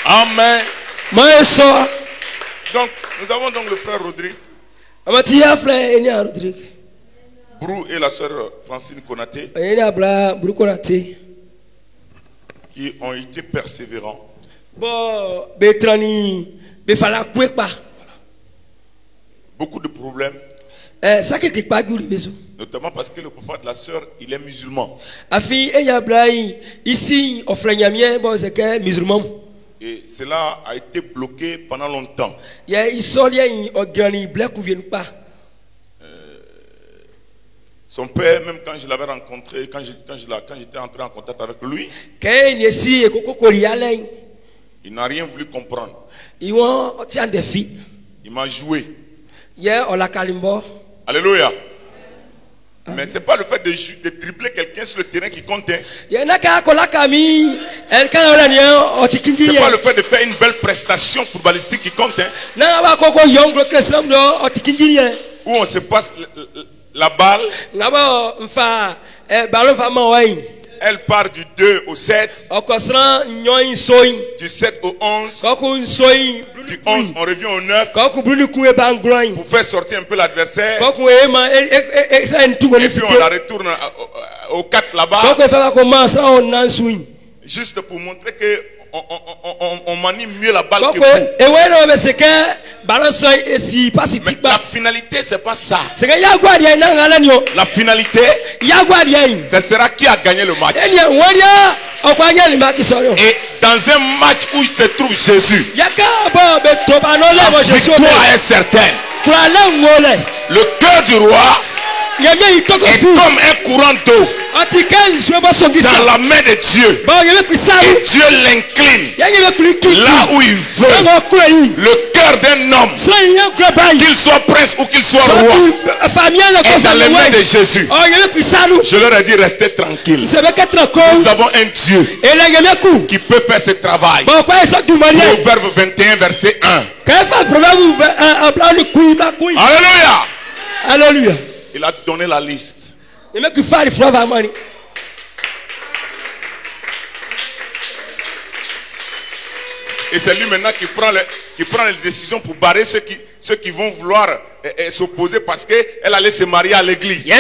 Amen. Donc, nous avons donc le frère Rodrigue. Brou et la sœur Francine Konaté. Qui ont été persévérants. Beaucoup de problèmes. Notamment parce que le papa de la sœur, il est musulman. Et cela a été bloqué pendant longtemps. Son père, même quand je l'avais rencontré, quand j'étais entré en contact avec lui, il n'a rien voulu comprendre. Il m'a joué. Alléluia. Mais ce n'est pas le fait de dribbler quelqu'un sur le terrain qui compte. Ce n'est pas le fait de faire une belle prestation footballistique qui compte. Où on se passe la balle. Elle part du 2 au 7. Du 7 au 11. Du 11, on revient au 9. Pour faire sortir un peu l'adversaire. Et puis on la retourne au 4 là-bas. Juste pour montrer que on manie mieux la balle que vous. Mais la finalité, c'est pas ça. La finalité, ce sera qui a gagné le match. Et dans un match où se trouve Jésus, la victoire est certaine. Le cœur du roi est comme un courant d'eau dans la main de Dieu. Et Dieu l'incline là où il veut. Le cœur d'un homme, qu'il soit prince ou qu'il soit roi, est dans les mains de Jésus. Je leur ai dit, restez tranquille. Nous avons un Dieu qui peut faire ce travail. Proverbe 21 verset 1. Alléluia. Alléluia. Il a donné la liste. Et c'est lui maintenant qui prend les décisions pour barrer ceux qui vont vouloir s'opposer parce qu'elle allait se marier à l'église. Qui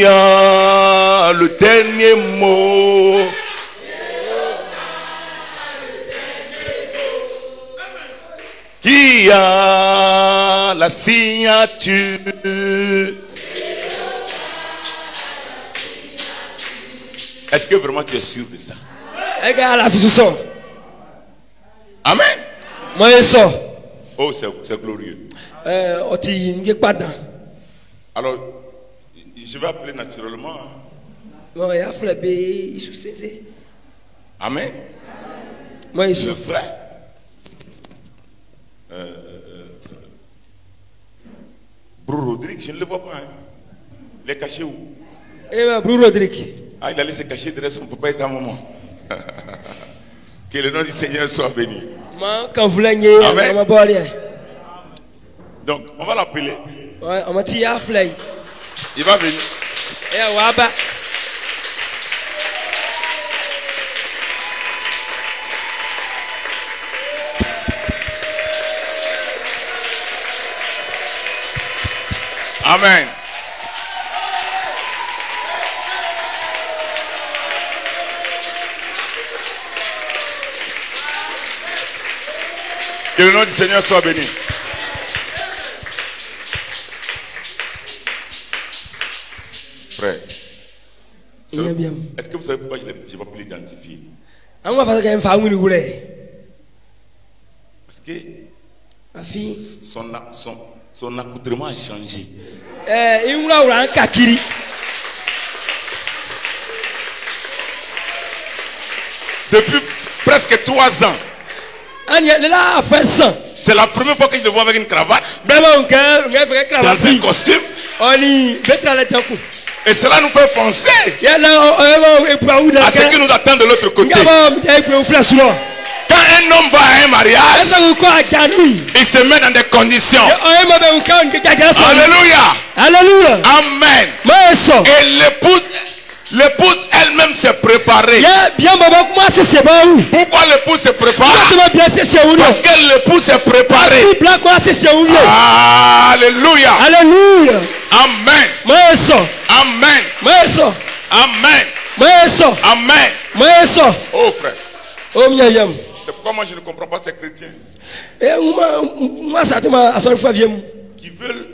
a le dernier mot? Qui a la signature? Est-ce que vraiment tu es sûr de ça? Amen. Oh, c'est glorieux. Alors, je vais appeler naturellement. Amen. Le frère. Brou Rodrigue, je ne le vois pas. Hein. Il est caché où? Brou Rodrigue. Ah, il allait se cacher derrière son papa et sa maman. Que le nom du Seigneur soit béni. Amen. Donc, on va l'appeler. Il va venir. Amen. Que le nom du Seigneur soit béni. Frère, est-ce que vous savez pourquoi je n'ai pas pu l'identifier? Parce que son accoutrement a changé. Depuis presque 3 ans. C'est la première fois que je le vois avec une cravate. Dans un costume. Et cela nous fait penser à ce qui nous attend de l'autre côté. Quand un homme va à un mariage, il se met dans des conditions. Alléluia. Alléluia. Amen. Et l'épouse L'épouse elle-même s'est préparée. Pourquoi l'épouse se prépare? Parce que l'épouse s'est préparée. Alléluia. Alléluia. Amen. Amen. Amen. Amen. Oh frère. C'est pourquoi moi je ne comprends pas ces chrétiens qui veulent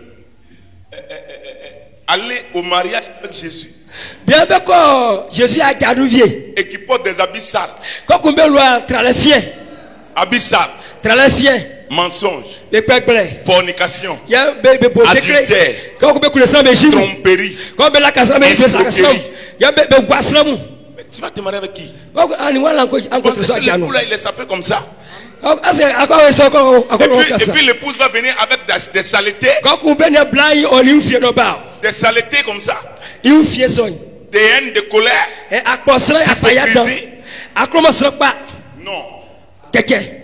aller au mariage avec Jésus et qui portent des habits sales. Habits sales. Mensonge, fornication, adultère, tromperie, escroquerie. Tu vas te marier avec qui? Il est sapé comme ça. Et puis l'épouse va venir avec des saletés. Des saletés comme ça. Des haines, de colère. Non.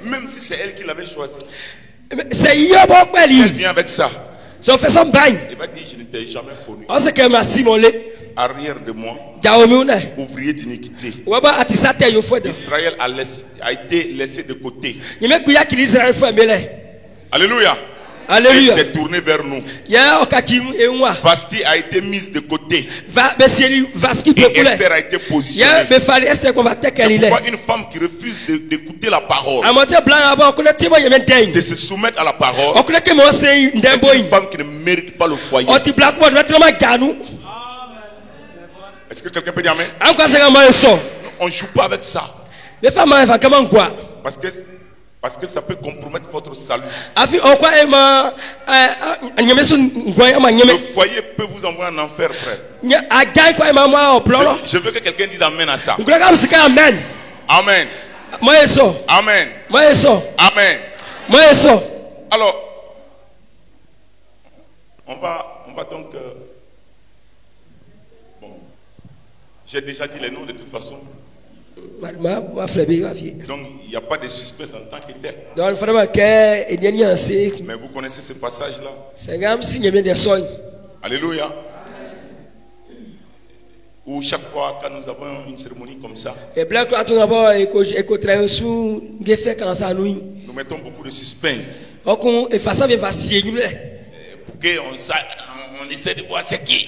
Même si c'est elle qui l'avait choisi. Elle vient avec ça. Il va dire, je ne t'ai jamais connu. Arrière de moi, ouvrier d'iniquité. Israël a été laissé de côté. Alléluia. Alléluia. Il s'est tourné vers nous. Vasti a été mise de côté. Et Esther a été positionnée. C'est pourquoi une femme qui refuse d'écouter la parole, de se soumettre à la parole, est une femme qui ne mérite pas le foyer. Est-ce que quelqu'un peut dire amen? On ne joue pas avec ça. Parce que ça peut compromettre votre salut. Le foyer peut vous envoyer en enfer, frère. Je veux que quelqu'un dise amen à ça. Amen. Amen. Amen. Amen. Alors, on va donc... bon, j'ai déjà dit les noms de toute façon. Donc il n'y a pas de suspense en tant que tel. Mais vous connaissez ce passage-là. Alléluia. Où chaque fois quand nous avons une cérémonie comme ça, nous mettons beaucoup de suspense pour qu'on essaie de voir c'est qui.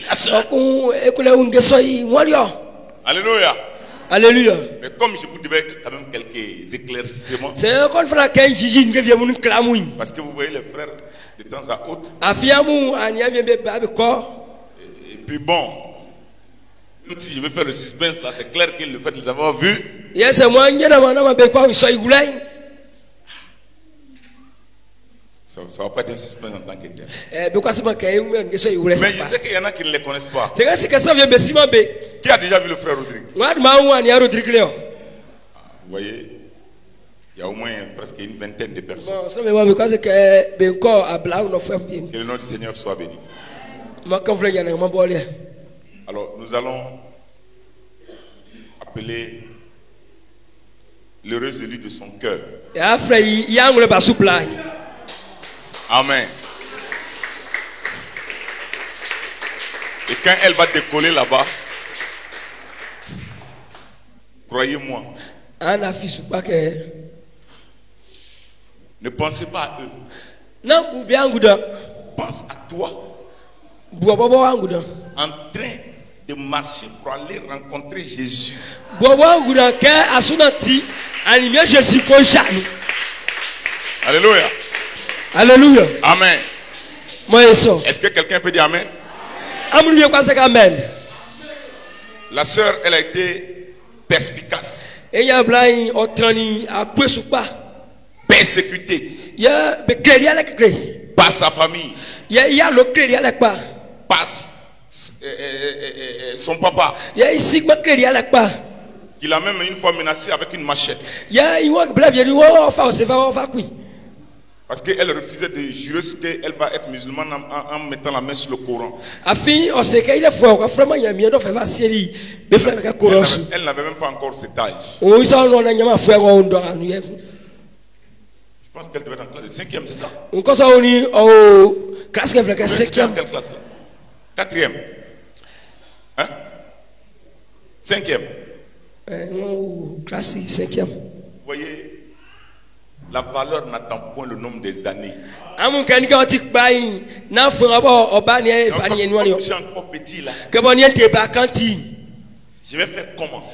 Alléluia. Alléluia. Mais comme je vous devais quand même quelques éclaircissements, parce que vous voyez les frères de temps à autre, et puis bon, même si je veux faire le suspense là, c'est clair que le fait de les avoir vus, ça va pas être un suspense en tant que tel. Mais je sais qu'il y en a qui ne les connaissent pas. Qui a déjà vu le frère Rodrigue? Vous voyez, il y a au moins presque une vingtaine de personnes. Que le nom du Seigneur soit béni. Alors nous allons appeler l'heureux élu de son cœur. Amen. Et quand elle va décoller là-bas, croyez-moi, ne pensez pas à eux. Pense à toi. En train de marcher pour aller rencontrer Jésus. Alléluia. Alléluia. Amen. Est-ce que quelqu'un peut dire amen? Amen. La sœur, elle a été perspicace. Persécutée par sa famille, par son papa, qui l'a même une fois menacé avec une machette. Parce qu'elle refusait de jurer qu'elle va être musulmane en mettant la main sur le Coran. Elle n'avait même pas encore cet âge. Je pense qu'elle devait être en classe de 5e, c'est ça? Quelle classe là? 4e. Hein? 5e. Classe 5e. Vous voyez, la valeur n'attend point le nombre des années. Donc, comme je suis encore petit là, je vais faire comment?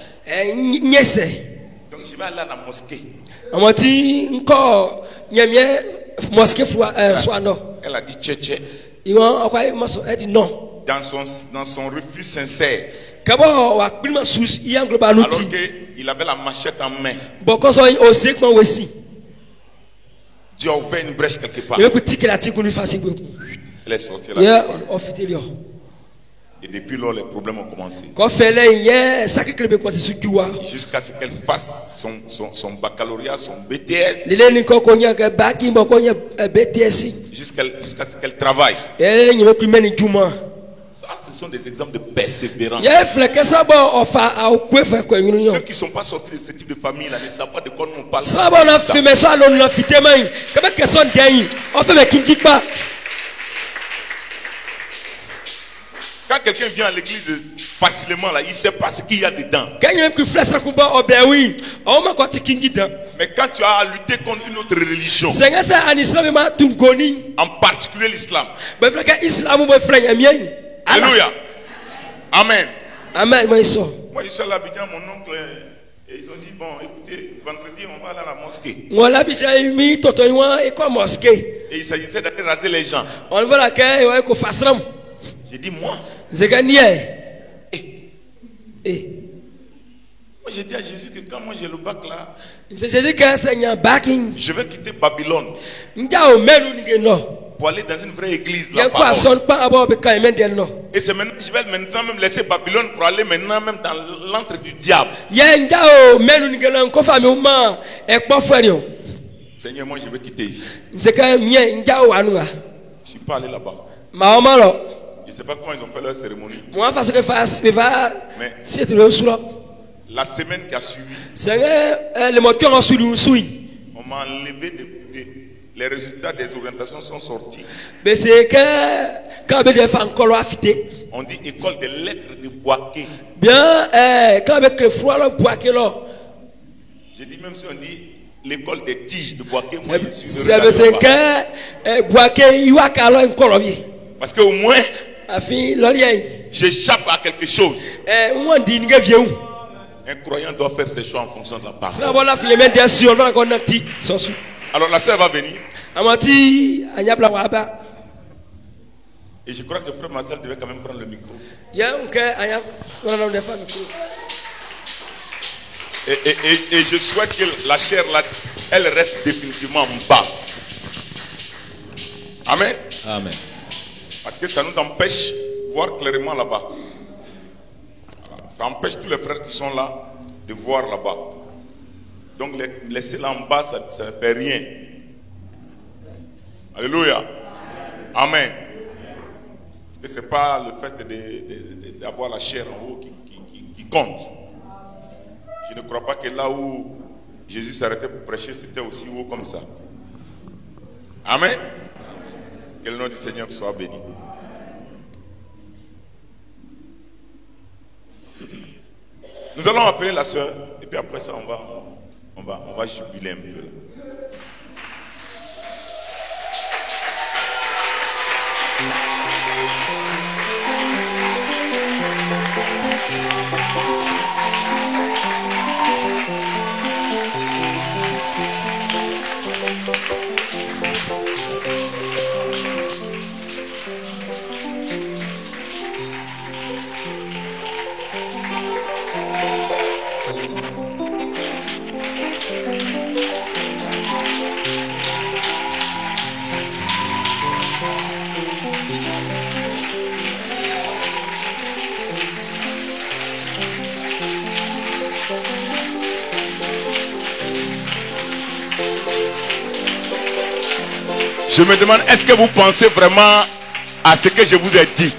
Donc je vais aller à la mosquée. Elle a dit tché. Dans son refus sincère. Alors qu'il avait la machette en main. Dieu a ouvert une brèche quelque part. Elle est sortie là. Et depuis lors, les problèmes ont commencé. Jusqu'à ce qu'elle fasse son baccalauréat, son BTS. Jusqu'à ce qu'elle travaille. Ça, ce sont des exemples de persévérance. Ceux qui ne sont pas sortis de ce type de famille là ne savent pas de quoi nous parlons. Quand quelqu'un vient à l'église facilement là, il ne sait pas ce qu'il y a dedans. Mais quand tu as à lutter contre une autre religion, en particulier l'islam. Alléluia. Amen. Amen. Moi je suis à l'Abidjan, mon oncle, et ils ont dit bon, écoutez, vendredi on va aller à la mosquée. Et il s'agissait d'aller raser les gens. J'ai dit moi. Moi j'ai dit à Jésus que quand moi j'ai le bac là, je vais quitter Babylone pour aller dans une vraie église là. Et c'est maintenant, je vais maintenant même laisser Babylone pour aller maintenant même dans l'antre du diable. Seigneur, moi je vais quitter ici. Je ne suis pas allé là-bas. Je ne sais pas comment ils ont fait leur cérémonie. Mais la semaine qui a suivi, on m'a enlevé les résultats des orientations sont sortis. On dit école des lettres de Boaké. J'ai dit même si on dit l'école des tiges de Boaké, moi je suis parce qu'au moins j'échappe à quelque chose. Un croyant doit faire ses choix en fonction de la parole. Alors la sœur va venir. Et je crois que frère Marcel devait quand même prendre le micro. Et je souhaite que la chair là, elle reste définitivement en bas. Amen. Amen. Parce que ça nous empêche de voir clairement là-bas. Ça empêche tous les frères qui sont là de voir là-bas. Donc laisser là en bas, ça ne fait rien. Alléluia. Amen. Parce que ce n'est pas le fait d'avoir la chair en haut qui compte. Je ne crois pas que là où Jésus s'arrêtait pour prêcher, c'était aussi haut comme ça. Amen. Que le nom du Seigneur soit béni. Nous allons appeler la sœur et puis après ça on va jubiler un peu là. Je me demande, est-ce que vous pensez vraiment à ce que je vous ai dit?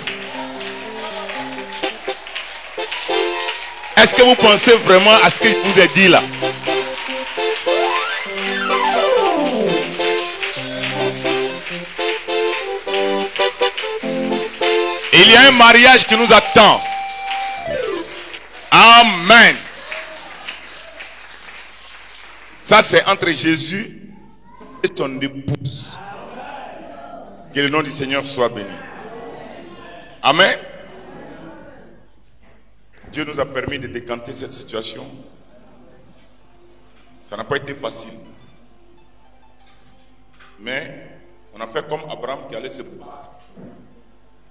Est-ce que vous pensez vraiment à ce que je vous ai dit là? Il y a un mariage qui nous attend. Amen. Ça, c'est entre Jésus et son épouse. Que le nom du Seigneur soit béni. Amen. Dieu nous a permis de décanter cette situation. Ça n'a pas été facile. Mais on a fait comme Abraham qui allait se battre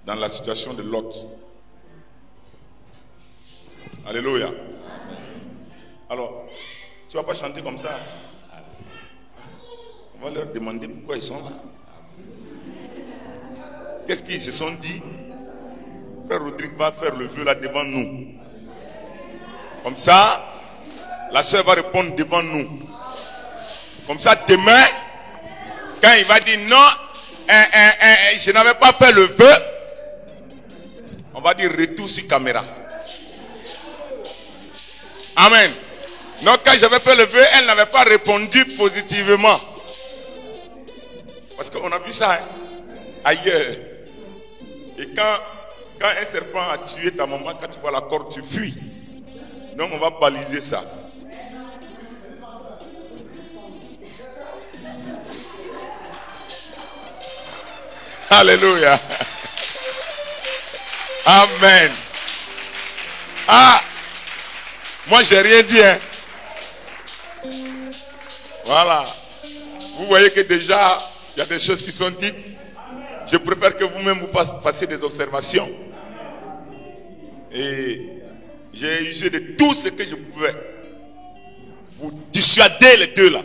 dans la situation de Lot. Alléluia. Alors, tu ne vas pas chanter comme ça. On va leur demander pourquoi ils sont là. Qu'est-ce qu'ils se sont dit? Frère Rodrigue va faire le vœu là devant nous. Comme ça, la sœur va répondre devant nous. Comme ça, demain, quand il va dire non, je n'avais pas fait le vœu, on va dire retour sur caméra. Amen. Donc quand j'avais fait le vœu, elle n'avait pas répondu positivement. Parce qu'on a vu ça ailleurs. Et quand un serpent a tué ta maman, quand tu vois la corde, tu fuis. Donc on va baliser ça. Alléluia. Amen. Ah, moi j'ai rien dit. Hein. Voilà. Vous voyez que déjà, il y a des choses qui sont dites. Je préfère que vous-même vous fassiez des observations. Et j'ai usé de tout ce que je pouvais pour dissuader les deux là.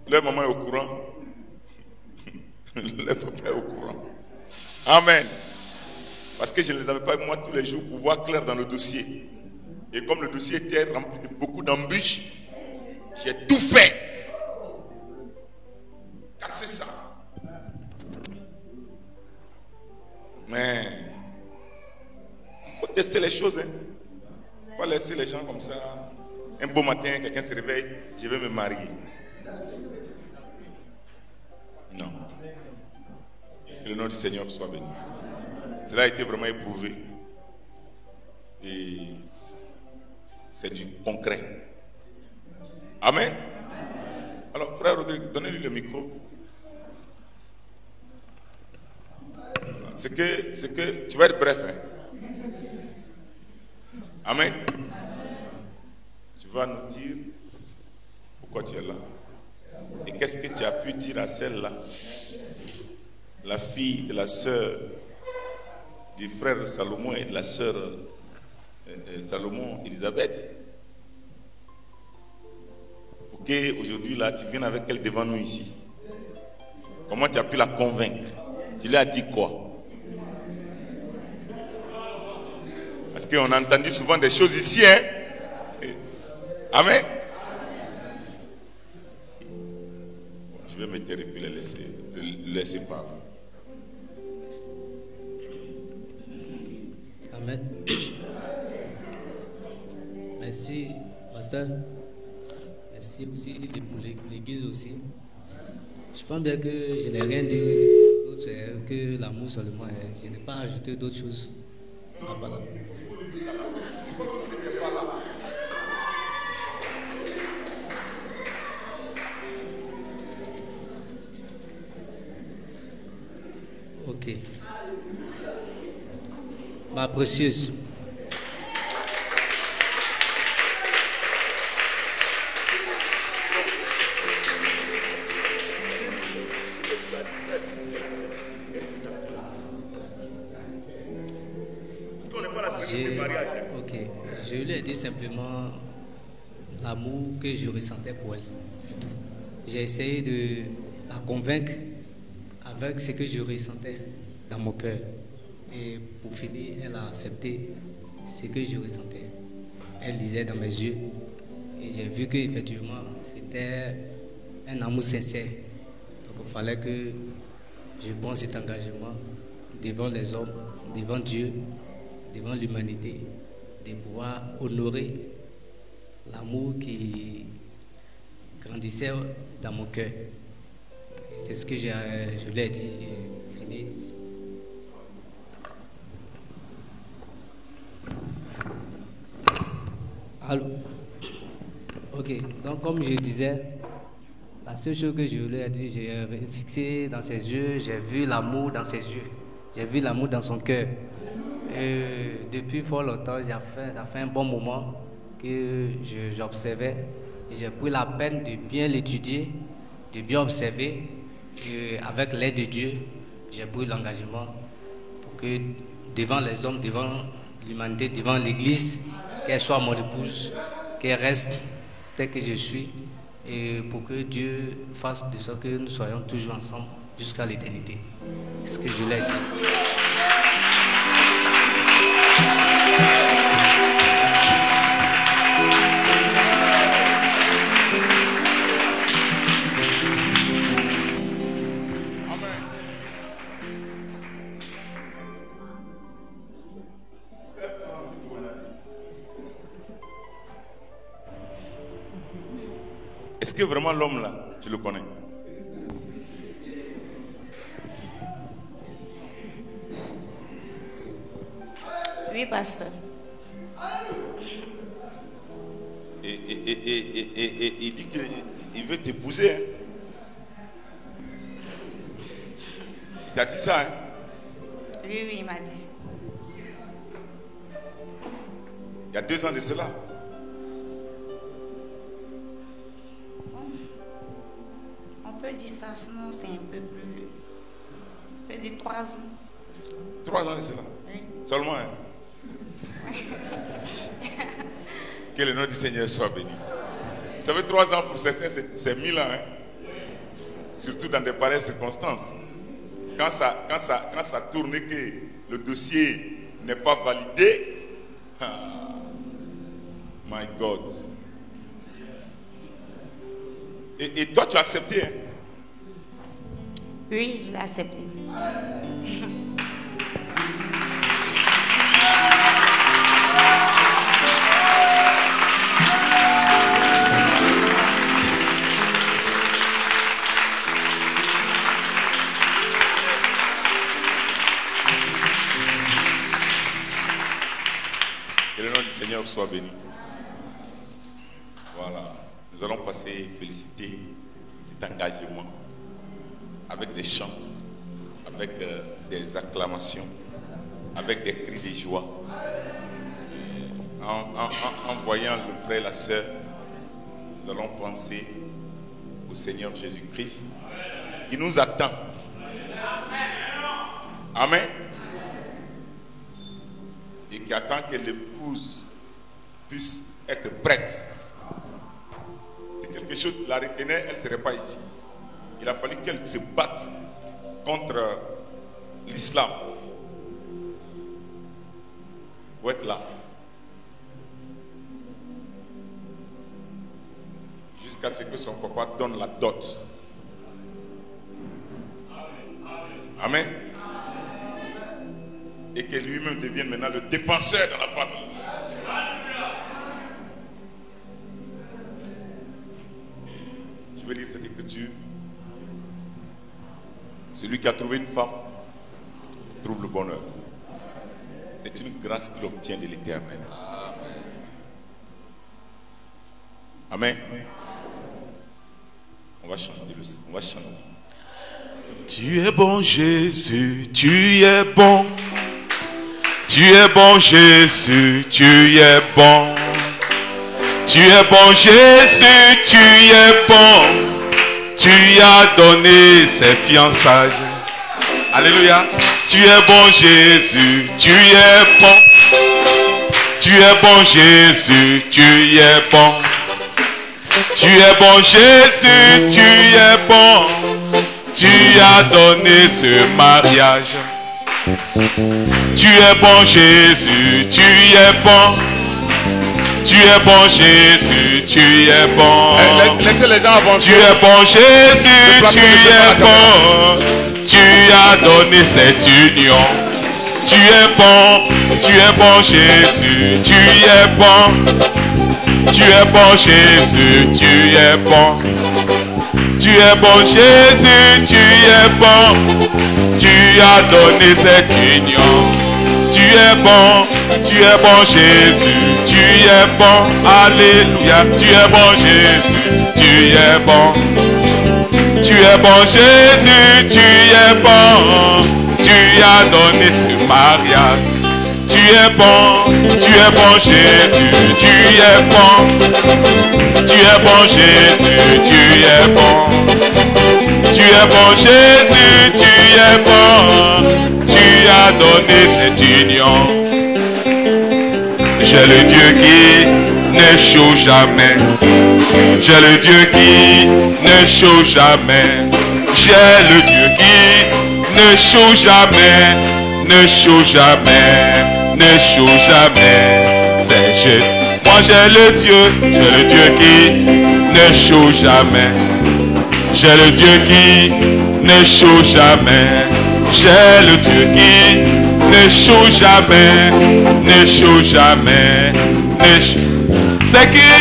Leur maman est au courant. Leur papa est au courant. Amen. Parce que je ne les avais pas moi tous les jours pour voir clair dans le dossier. Et comme le dossier était rempli de beaucoup d'embûches, j'ai tout fait. Casser ça. Mais il faut tester les choses. Hein. Il ne faut pas laisser les gens comme ça. Un beau matin, quelqu'un se réveille, je vais me marier. Non. Que le nom du Seigneur soit béni. Cela a été vraiment éprouvé. Et c'est du concret. Amen. Alors, frère Rodrigue, donnez-lui le micro. C'est que tu vas être bref. Hein? Amen. Tu vas nous dire pourquoi tu es là. Et qu'est-ce que tu as pu dire à celle-là, la fille de la sœur du frère Salomon et de la sœur Salomon Elisabeth, pour qu'aujourd'hui là tu viennes avec elle devant nous ici. Comment tu as pu la convaincre? Tu lui as dit quoi? Parce qu'on a entendu souvent des choses ici, hein? Amen. Je vais me taire et puis le laisser parler. Amen. Merci, pasteur. Merci aussi pour l'église aussi. Je pense bien que je n'ai rien dit d'autre que l'amour seulement. Je n'ai pas ajouté d'autres choses. Ah, voilà. Ok. Ma précieuse. Je lui ai dit simplement l'amour que je ressentais pour elle. C'est tout. J'ai essayé de la convaincre avec ce que je ressentais dans mon cœur. Et pour finir, elle a accepté ce que je ressentais. Elle disait dans mes yeux. Et j'ai vu qu'effectivement, c'était un amour sincère. Donc il fallait que je prenne cet engagement devant les hommes, devant Dieu, devant l'humanité, de pouvoir honorer l'amour qui grandissait dans mon cœur. C'est ce que je lui ai dit. Fini. Allô. Ok, donc comme je disais, la seule chose que je voulais dire, j'ai fixé dans ses yeux, j'ai vu l'amour dans ses yeux, j'ai vu l'amour dans son cœur. Depuis fort longtemps, ça fait un bon moment que j'observais et j'ai pris la peine de bien l'étudier, de bien observer. Et avec l'aide de Dieu, j'ai pris l'engagement pour que devant les hommes, devant l'humanité, devant l'Église, qu'elle soit mon épouse, qu'elle reste telle que je suis, et pour que Dieu fasse de sorte que nous soyons toujours ensemble jusqu'à l'éternité. C'est ce que je l'ai dit. Est-ce que vraiment l'homme là, tu le connais? Oui, pasteur. Et il dit qu'il veut t'épouser. Hein? Il t'a dit ça, hein? Oui, il m'a dit. Il y a 2 ans de cela. On peut dire ça, sinon c'est un peu plus. On peut dire 3 ans. 3 ans de cela? Oui. Seulement, hein? Que le nom du Seigneur soit béni. Vous savez, 3 ans pour certains, c'est 1000 ans. Hein? Surtout dans de pareilles circonstances. Quand ça tourne et que le dossier n'est pas validé, my God. Et toi, tu as accepté, hein? Oui, il a accepté. Que le nom du Seigneur soit béni. Voilà. Nous allons passer féliciter cet engagement avec des chants, avec des acclamations, avec des cris de joie. En voyant le frère et la sœur, nous allons penser au Seigneur Jésus-Christ qui nous attend. Amen. Et qui attend que l'épouse puisse être prête. Si quelque chose la retenait, elle ne serait pas ici. Il a fallu qu'elle se batte contre l'islam pour être là. Jusqu'à ce que son papa donne la dot. Amen. Et que lui-même devienne maintenant le défenseur de la famille. Je vais lire cette écriture. Celui qui a trouvé une femme trouve le bonheur. C'est une grâce qu'il obtient de l'Éternel. Amen. On va chanter. On va chanter. Tu es bon Jésus, tu es bon. Tu es bon Jésus, tu es bon. Tu es bon Jésus, tu es bon. Tu as donné ses fiançailles. Alléluia. Tu es bon Jésus, tu es bon. Tu es bon Jésus, tu es bon. Tu es bon Jésus, tu es bon. Tu as donné ce mariage. Tu es bon Jésus, tu es bon. Tu es bon Jésus, tu es bon. Laissez les gens avancer. Tu es bon Jésus, tu es bon. Tu as donné cette union. Tu es bon Jésus, tu es bon. Tu es bon Jésus, tu es bon. Tu es bon Jésus, tu es bon. Tu as donné cette union. Tu es bon Jésus, tu es bon, alléluia, tu es bon Jésus, tu es bon. Tu es bon Jésus, tu es bon, tu as donné ce mariage. Tu es bon Jésus, tu es bon. Tu es bon Jésus, tu es bon. Tu es bon Jésus, tu es bon. Tu as donné cette union. J'ai le Dieu qui n'échoue jamais. J'ai le Dieu qui n'échoue jamais. J'ai le Dieu qui n'échoue jamais. N'échoue jamais. N'échoue jamais. C'est Jésus. Moi j'ai le Dieu qui n'échoue jamais. J'ai le Dieu qui n'échoue jamais. J'ai le Dieu qui n'échoue jamais. N'échoue jamais. N'échoue. C'est qui?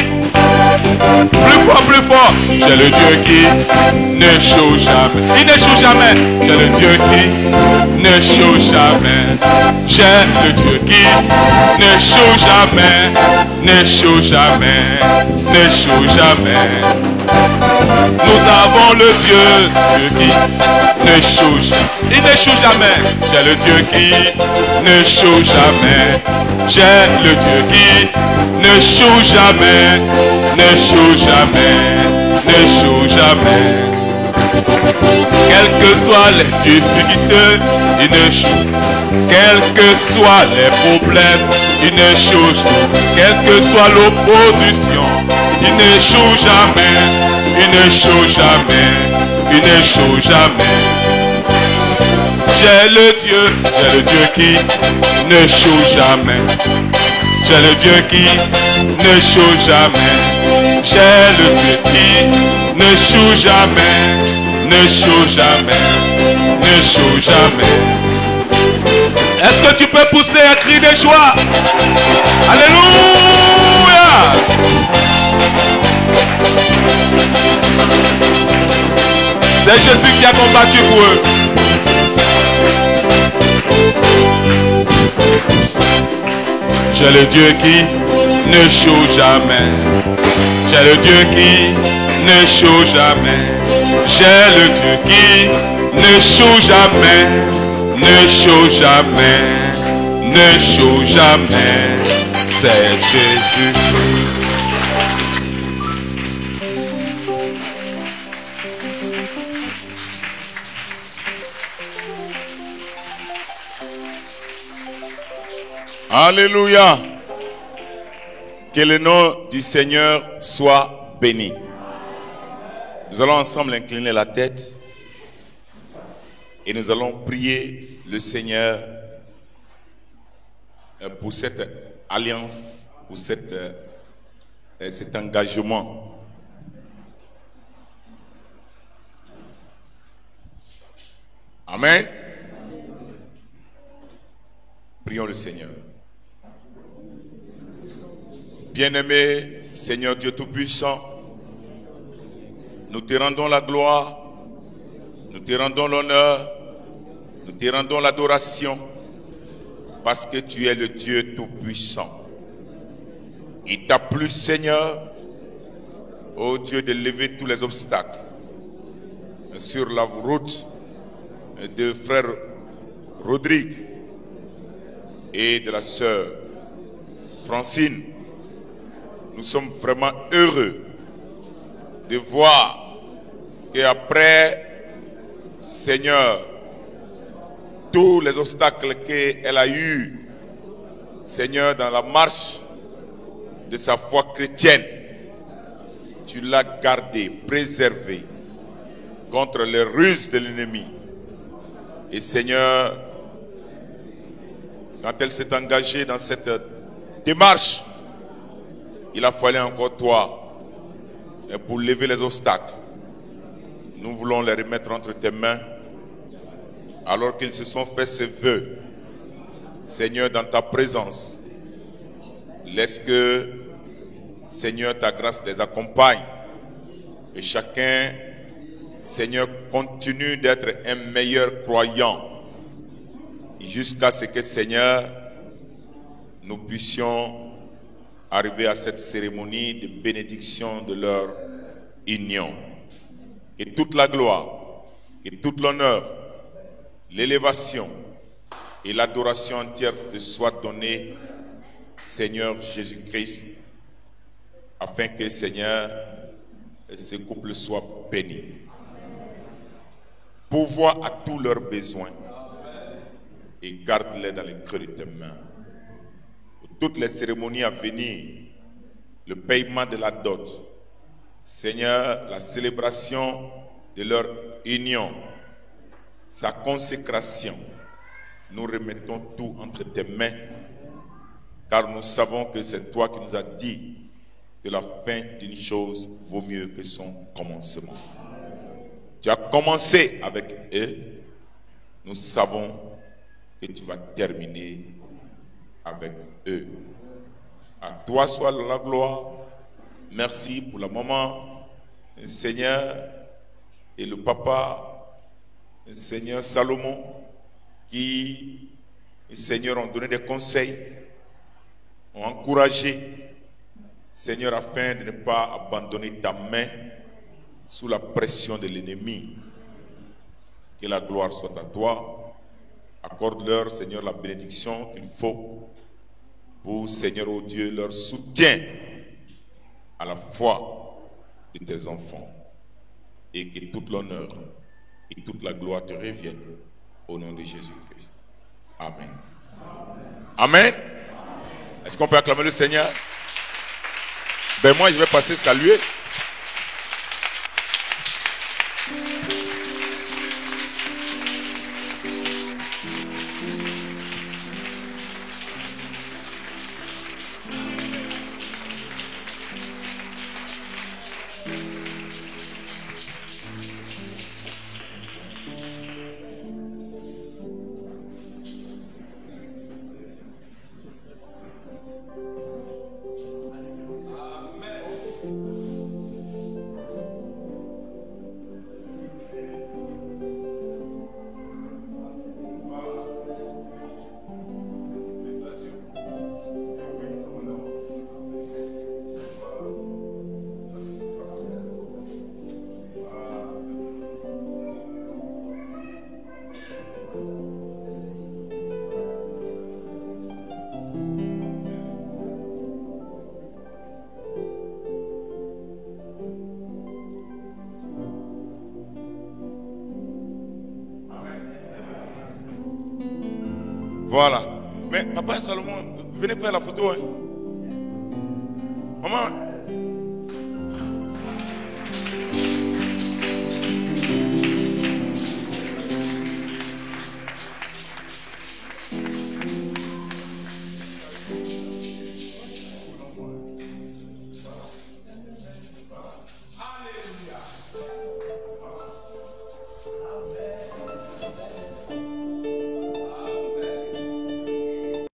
Plus fort. J'ai le Dieu qui n'échoue jamais. Il n'échoue jamais. J'ai le Dieu qui n'échoue jamais. J'ai le Dieu qui n'échoue jamais. N'échoue jamais. N'échoue jamais. Nous avons le Dieu qui n'échoue jamais. Il n'échoue jamais. J'ai le Dieu qui n'échoue jamais. J'ai le Dieu qui n'échoue jamais. N'échoue jamais. N'échoue jamais. Quelles que soient les difficultés, il n'échoue. Quels que soient les problèmes, il n'échoue. Quelle que soit l'opposition, il n'échoue jamais. Il n'échoue jamais. Il n'échoue jamais. J'ai le Dieu qui n'échoue jamais. J'ai le Dieu qui n'échoue jamais. J'ai le Dieu qui n'échoue jamais. N'échoue jamais. N'échoue jamais. Est-ce que tu peux pousser un cri de joie? Alléluia! C'est Jésus qui a combattu pour eux. J'ai le Dieu qui n'échoue jamais. J'ai le Dieu qui n'échoue jamais. J'ai le Dieu qui n'échoue jamais. N'échoue jamais. N'échoue jamais. C'est Jésus. Alléluia. Que le nom du Seigneur soit béni. Nous allons ensemble incliner la tête et nous allons prier le Seigneur pour cette alliance, pour cet engagement. Amen. Prions le Seigneur. Bien-aimé Seigneur Dieu Tout-Puissant, nous te rendons la gloire, nous te rendons l'honneur, nous te rendons l'adoration, parce que tu es le Dieu Tout-Puissant. Il t'a plu, Seigneur, ô Dieu, de lever tous les obstacles sur la route de frère Rodrigue et de la sœur Francine. Nous sommes vraiment heureux de voir qu'après, Seigneur, tous les obstacles qu'elle a eus, Seigneur, dans la marche de sa foi chrétienne, tu l'as gardé, préservé contre les ruses de l'ennemi. Et Seigneur, quand elle s'est engagée dans cette démarche, il a fallu encore toi pour lever les obstacles. Nous voulons les remettre entre tes mains alors qu'ils se sont fait ces vœux. Seigneur, dans ta présence, laisse que, Seigneur, ta grâce les accompagne et chacun, Seigneur, continue d'être un meilleur croyant jusqu'à ce que, Seigneur, nous puissions arriver à cette cérémonie de bénédiction de leur union. Et toute la gloire, et tout l'honneur, l'élévation et l'adoration entière te soient données, Seigneur Jésus-Christ, afin que, Seigneur, ce couple soit béni. Pourvois à tous leurs besoins et garde-les dans les creux de tes mains. Pour toutes les cérémonies à venir, le paiement de la dot, Seigneur, la célébration de leur union, sa consécration, nous remettons tout entre tes mains, car nous savons que c'est toi qui nous as dit que la fin d'une chose vaut mieux que son commencement. Tu as commencé avec eux, nous savons que tu vas terminer avec eux. À toi soit la gloire. Merci pour le moment, Seigneur, et le papa, Seigneur Salomon, qui, Seigneur, ont donné des conseils, ont encouragé, Seigneur, afin de ne pas abandonner ta main sous la pression de l'ennemi. Que la gloire soit à toi. Accorde-leur, Seigneur, la bénédiction qu'il faut pour, Seigneur, oh Dieu, leur soutien à la foi de tes enfants. Et que toute l'honneur et toute la gloire te reviennent au nom de Jésus-Christ. Amen. Amen. Est-ce qu'on peut acclamer le Seigneur? Ben moi, je vais passer saluer. Voilà. Mais papa Salomon, venez faire la photo. Hein. Maman,